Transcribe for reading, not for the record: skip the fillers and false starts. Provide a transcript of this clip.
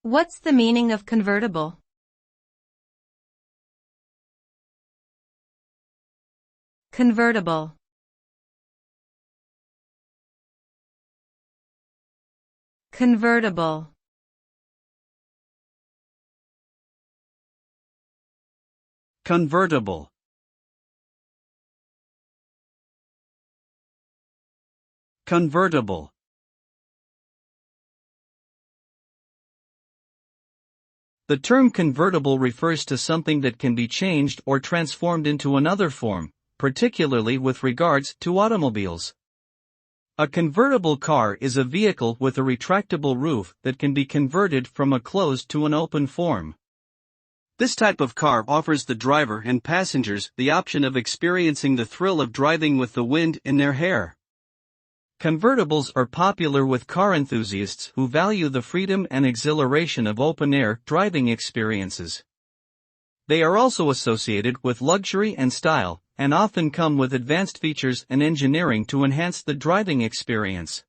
What's the meaning of convertible? Convertible. Convertible. Convertible. Convertible. The term convertible refers to something that can be changed or transformed into another form, particularly with regards to automobiles. A convertible car is a vehicle with a retractable roof that can be converted from a closed to an open form. This type of car offers the driver and passengers the option of experiencing the thrill of driving with the wind in their hair. Convertibles are popular with car enthusiasts who value the freedom and exhilaration of open-air driving experiences. They are also associated with luxury and style, and often come with advanced features and engineering to enhance the driving experience.